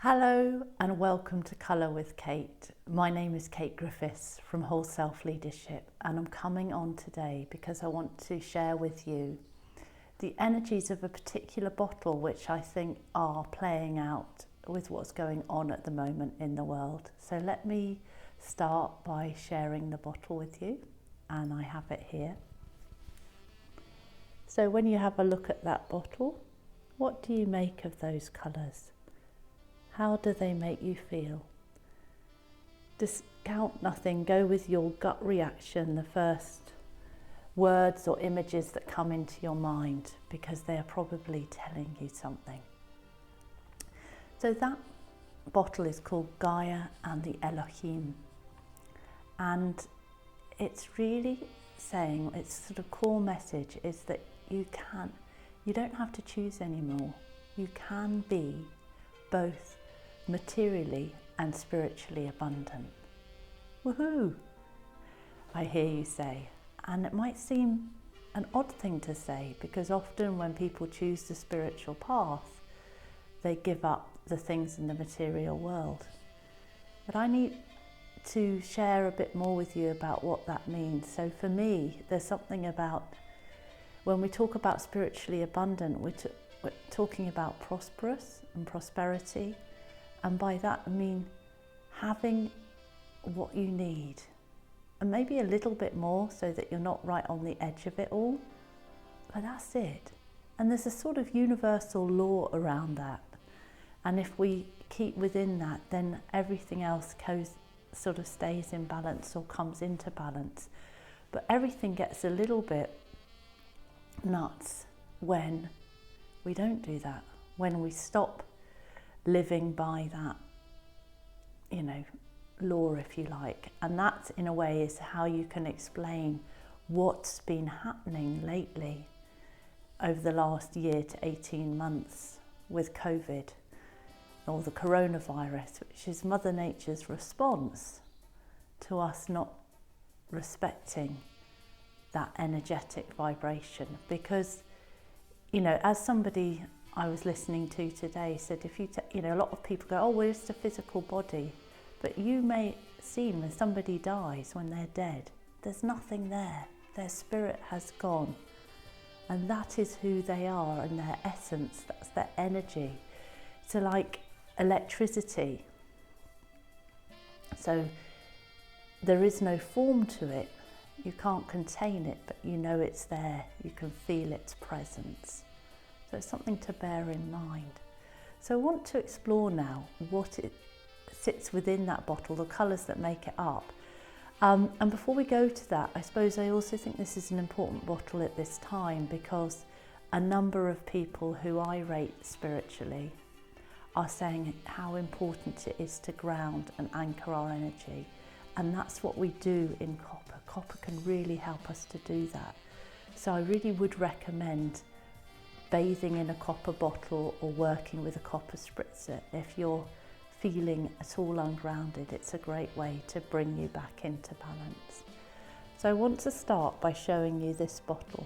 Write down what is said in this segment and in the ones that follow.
Hello and welcome to Colour with Kate. My name is Kate Griffiths from Whole Self Leadership, and I'm coming on today because I want to share with you the energies of a particular bottle which I think are playing out with what's going on at the moment in the world. So let me start by sharing the bottle with you, and I have it here. So when you have a look at that bottle, what do you make of those colours? How do they make you feel? Discount nothing, go with your gut reaction, the first words or images that come into your mind, because they are probably telling you something. So that bottle is called Gaia and the Elohim. And it's really saying, its sort of core message is that you don't have to choose anymore. You can be both materially and spiritually abundant. Woohoo! I hear you say, and it might seem an odd thing to say, because often when people choose the spiritual path, they give up the things in the material world. But I need to share a bit more with you about what that means. So for me, there's something about, when we talk about spiritually abundant, we're talking about prosperous and prosperity. And by that I mean having what you need, and maybe a little bit more so that you're not right on the edge of it all, but that's it. And there's a sort of universal law around that, and if we keep within that, then everything else sort of stays in balance or comes into balance. But everything gets a little bit nuts when we don't do that, when we stop living by that, law, if you like. And that, in a way, is how you can explain what's been happening lately over the last year to 18 months with COVID, or the coronavirus, which is Mother Nature's response to us not respecting that energetic vibration. Because, as somebody I was listening to today said, if you a lot of people go, oh, well, it's the physical body, but you may see when somebody dies, when they're dead, there's nothing there. Their spirit has gone, and that is who they are, and their essence, that's their energy. So like electricity, so there is no form to it, you can't contain it, but you know it's there, you can feel its presence. So it's something to bear in mind. So I want to explore now what it sits within that bottle, the colours that make it up. And before we go to that, I suppose I also think this is an important bottle at this time, because a number of people who I rate spiritually are saying how important it is to ground and anchor our energy. And that's what we do in copper. Copper can really help us to do that. So I really would recommend bathing in a copper bottle or working with a copper spritzer. If you're feeling at all ungrounded, it's a great way to bring you back into balance. So I want to start by showing you this bottle.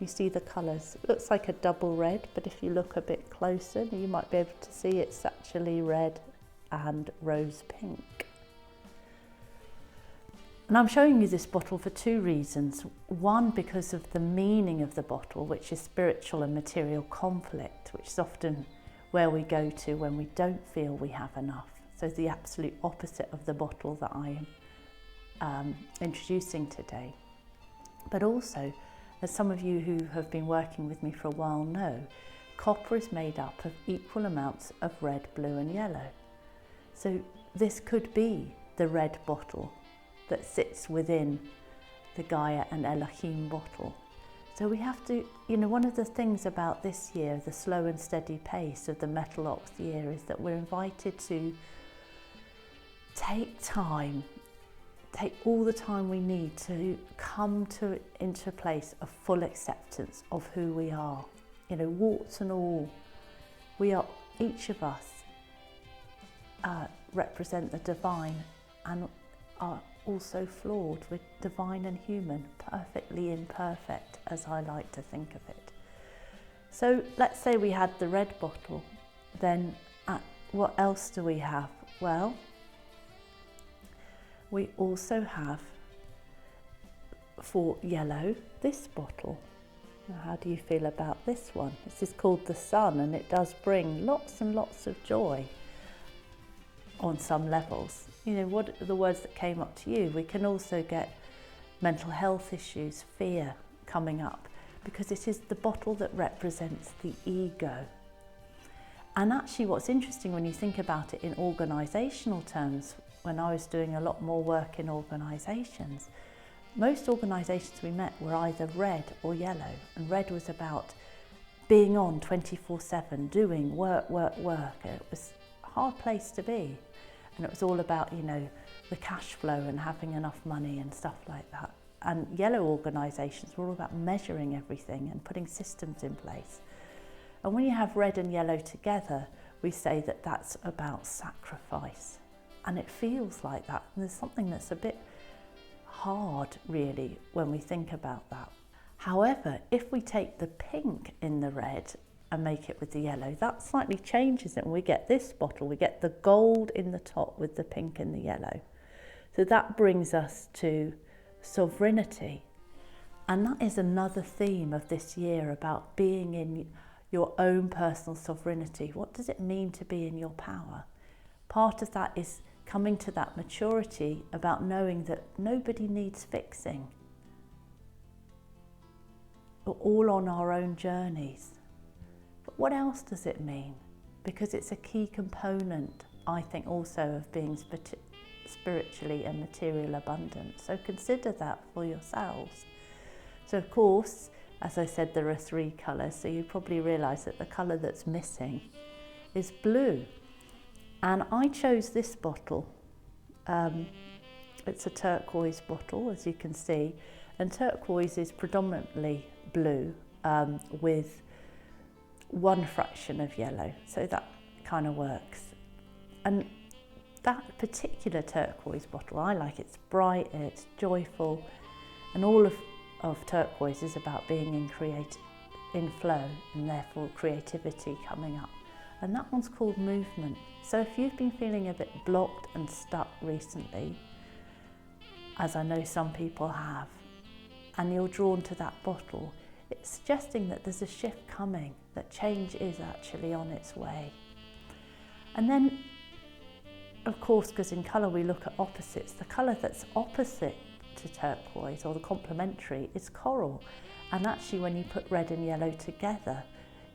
You see the colours. It looks like a double red, but if you look a bit closer, you might be able to see it's actually red and rose pink. And I'm showing you this bottle for two reasons. One, because of the meaning of the bottle, which is spiritual and material conflict, which is often where we go to when we don't feel we have enough. So the absolute opposite of the bottle that I am introducing today. But also, as some of you who have been working with me for a while know, copper is made up of equal amounts of red, blue and yellow. So this could be the red bottle that sits within the Gaia and Elohim bottle. So we have to, one of the things about this year, the slow and steady pace of the Metal Ox year, is that we're invited to take all the time we need to come into a place of full acceptance of who we are. Warts and all, each of us represent the divine and are also flawed. We're divine and human, perfectly imperfect, as I like to think of it. So let's say we had the red bottle. then what else do we have? Well, we also have, for yellow, this bottle. Now, how do you feel about this one? This is called the sun, and it does bring lots and lots of joy on some levels. You know, what are the words that came up to you? We can also get mental health issues, fear coming up, because it is the bottle that represents the ego. And actually what's interesting when you think about it in organisational terms, when I was doing a lot more work in organisations, most organisations we met were either red or yellow, and red was about being on 24/7, doing work. It was a hard place to be, and it was all about, you know, the cash flow and having enough money and stuff like that. And yellow organisations were all about measuring everything and putting systems in place. And when you have red and yellow together, we say that that's about sacrifice. And it feels like that. And there's something that's a bit hard, really, when we think about that. However, if we take the pink in the red and make it with the yellow, that slightly changes it, and we get this bottle. We get the gold in the top with the pink and the yellow. So that brings us to sovereignty. And that is another theme of this year, about being in your own personal sovereignty. What does it mean to be in your power? Part of that is coming to that maturity about knowing that nobody needs fixing. We're all on our own journeys. But what else does it mean? Because it's a key component, I think, also of being spiritually and material abundant. So consider that for yourselves. So of course, as I said, there are 3 colours, so you probably realise that the colour that's missing is blue. And I chose this bottle. It's a turquoise bottle, as you can see, and turquoise is predominantly blue with 1 fraction of yellow, so that kind of works. And that particular turquoise bottle, I like. It's bright, it's joyful, and all of turquoise is about being in flow, and therefore creativity coming up. And that one's called movement. So if you've been feeling a bit blocked and stuck recently, as I know some people have, and you're drawn to that bottle, it's suggesting that there's a shift coming, that change is actually on its way. And then, of course, because in colour we look at opposites, the colour that's opposite to turquoise, or the complementary, is coral. And actually when you put red and yellow together,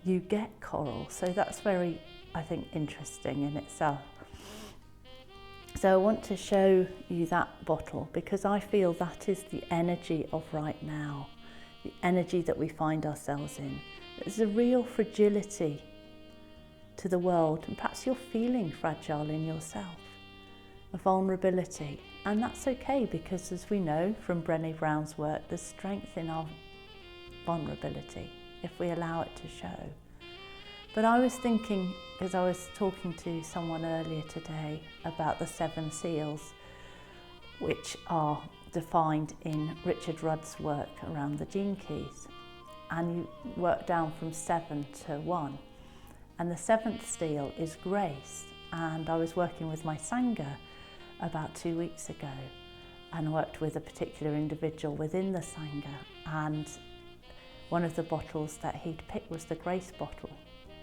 you get coral. So that's very, I think, interesting in itself. So I want to show you that bottle, because I feel that is the energy of right now, the energy that we find ourselves in. There's a real fragility to the world, and perhaps you're feeling fragile in yourself, a vulnerability. And that's okay, because as we know from Brené Brown's work, there's strength in our vulnerability if we allow it to show. But I was thinking, because I was talking to someone earlier today about the 7 seals, which are defined in Richard Rudd's work around the gene keys. And you work down from 7 to 1. And the 7th seal is grace. And I was working with my Sangha about 2 weeks ago, and worked with a particular individual within the Sangha, and one of the bottles that he'd picked was the grace bottle.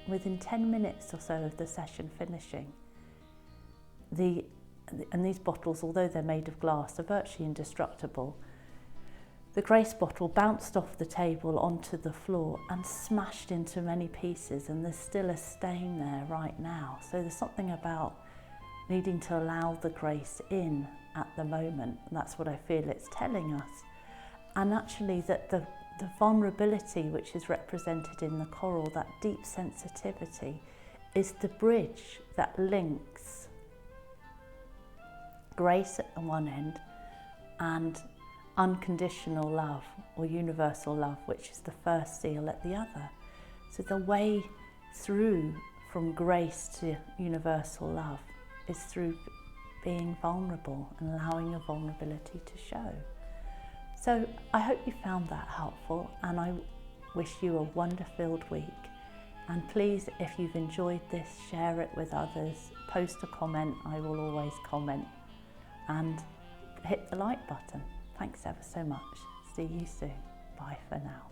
Within 10 minutes or so of the session finishing, and these bottles, although they're made of glass, are virtually indestructible. The grace bottle bounced off the table onto the floor and smashed into many pieces, and there's still a stain there right now. So there's something about needing to allow the grace in at the moment, and that's what I feel it's telling us. And actually that the vulnerability which is represented in the coral, that deep sensitivity, is the bridge that links grace at the one end and unconditional love, or universal love, which is the first seal, at the other. So the way through from grace to universal love is through being vulnerable and allowing your vulnerability to show. So I hope you found that helpful, and I wish you a wonder-filled week. And please, if you've enjoyed this, share it with others, post a comment, I will always comment, and hit the like button. Thanks ever so much. See you soon. Bye for now.